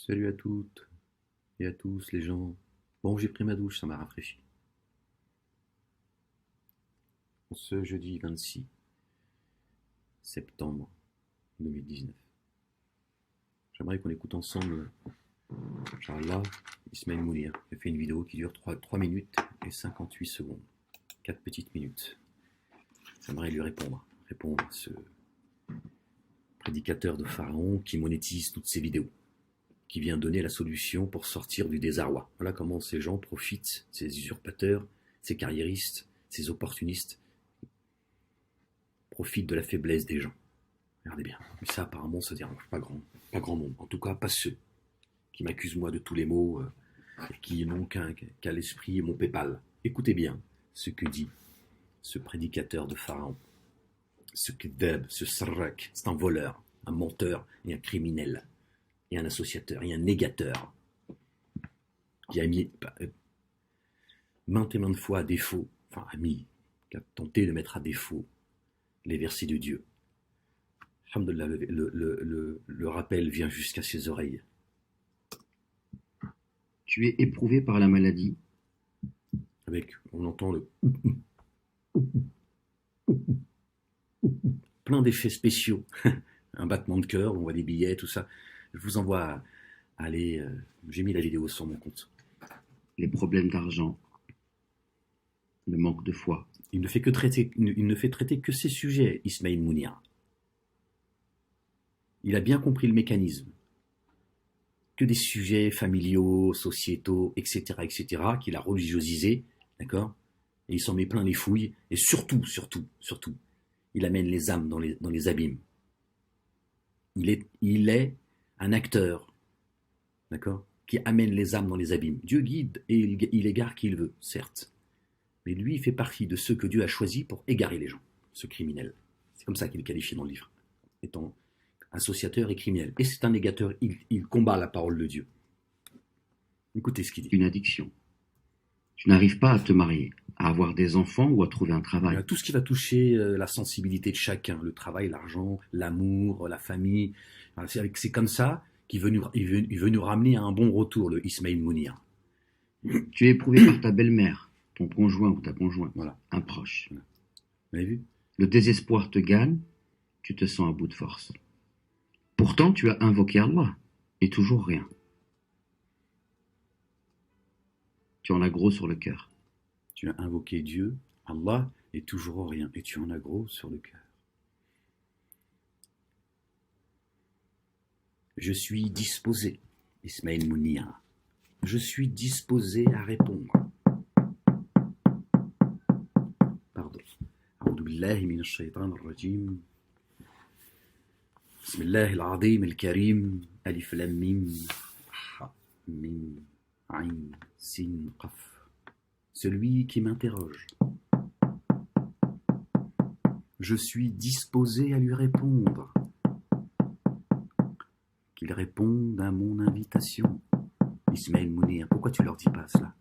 Salut à toutes et à tous les gens. Bon, j'ai pris ma douche, ça m'a rafraîchi. Ce jeudi 26 septembre 2019. J'aimerais qu'on écoute ensemble, Inch'Allah, Ismaël Mounir, qui a fait une vidéo qui dure 3 minutes et 58 secondes. 4 petites minutes. J'aimerais lui répondre à ce prédicateur de Pharaon qui monétise toutes ses vidéos, qui vient donner la solution pour sortir du désarroi. Voilà comment ces gens profitent, ces usurpateurs, ces carriéristes, ces opportunistes, profitent de la faiblesse des gens. Regardez bien. Mais ça, apparemment, ça dérange pas grand monde. En tout cas, pas ceux qui m'accusent, moi, de tous les maux, et qui n'ont qu'à l'esprit mon Paypal. Écoutez bien ce que dit ce prédicateur de Pharaon. Ce Kedeb, ce Sarrak, c'est un voleur, un menteur et un criminel, et un associateur, et un négateur, qui a mis maintes et maintes fois à défaut, qui a tenté de mettre à défaut les versets de Dieu. Alhamdulillah, le rappel vient jusqu'à ses oreilles. Tu es éprouvé par la maladie. On entend plein d'effets spéciaux, un battement de cœur, on voit des billets, tout ça. Je vous envoie à aller. J'ai mis la vidéo sur mon compte. Les problèmes d'argent, le manque de foi. Il ne fait traiter que ces sujets, Ismaël Mounir. Il a bien compris le mécanisme. Que des sujets familiaux, sociétaux, etc., qu'il a religiosisé, d'accord? Et il s'en met plein les fouilles, et surtout, il amène les âmes dans les abîmes. Il est un acteur, d'accord? Qui amène les âmes dans les abîmes. Dieu guide et il égare qui il veut, certes. Mais lui, il fait partie de ceux que Dieu a choisis pour égarer les gens, ce criminel. C'est comme ça qu'il est qualifié dans le livre, étant associateur et criminel. Et c'est un négateur, il combat la parole de Dieu. Écoutez ce qu'il dit. Une addiction. Tu n'arrives pas à te marier, à avoir des enfants ou à trouver un travail. Tout ce qui va toucher la sensibilité de chacun, le travail, l'argent, l'amour, la famille. C'est comme ça qu'il veut nous ramener à un bon retour, le Ismaël Mounir. Tu es éprouvé par ta belle-mère, ton conjoint ou ta conjointe, voilà. Un proche. Voilà. Vous avez vu? Le désespoir te gagne, tu te sens à bout de force. Pourtant, tu as invoqué Allah, et toujours rien. Tu en as gros sur le cœur. Tu as invoqué Dieu, Allah, et toujours rien, et tu en as gros sur le cœur. Je suis disposé, Ismaël Mounir. Je suis disposé à répondre. Pardon. أعوذ بالله من الشيطان الرجيم. بسم الله العظيم الكريم. ألف لام ميم ح ميم عين سين قف. Celui qui m'interroge. Je suis disposé à lui répondre. Qu'il réponde à mon invitation. Ismaël Mounir, pourquoi tu leur dis pas cela?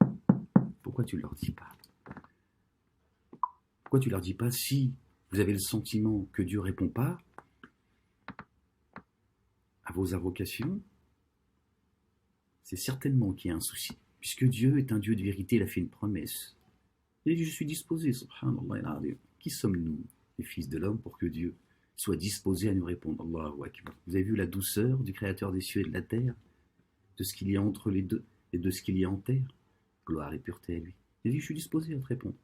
Pourquoi tu leur dis pas? Pourquoi tu leur dis pas si vous avez le sentiment que Dieu répond pas à vos invocations? C'est certainement qu'il y a un souci. Puisque Dieu est un Dieu de vérité, il a fait une promesse. Il a dit, je suis disposé, subhanallah. Qui sommes-nous, les fils de l'homme, pour que Dieu soit disposé à nous répondre? Allahu Akbar. Vous avez vu la douceur du Créateur des cieux et de la terre, de ce qu'il y a entre les deux et de ce qu'il y a en terre? Gloire et pureté à lui. Il a dit, je suis disposé à te répondre.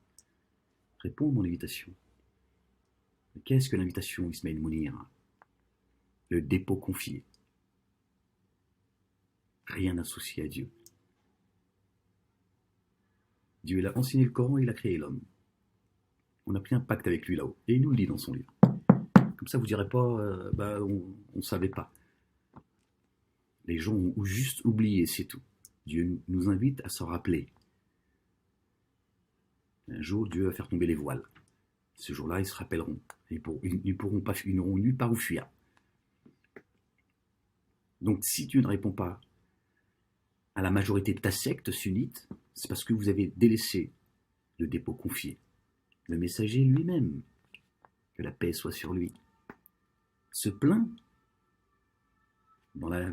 Réponds à mon invitation. Qu'est-ce que l'invitation, Ismaël Mounir? Le dépôt confié. Rien associé à Dieu. Dieu il a enseigné le Coran et il a créé l'homme. On a pris un pacte avec lui là-haut. Et il nous le dit dans son livre. Comme ça, vous ne direz pas, on ne savait pas. Les gens ont juste oublié, c'est tout. Dieu nous invite à s'en rappeler. Un jour, Dieu va faire tomber les voiles. Ce jour-là, ils se rappelleront. Ils n'auront nulle part où fuir. Donc, si tu ne réponds pas à la majorité de ta secte sunnite, c'est parce que vous avez délaissé le dépôt confié. Le messager lui-même, que la paix soit sur lui, se plaint dans la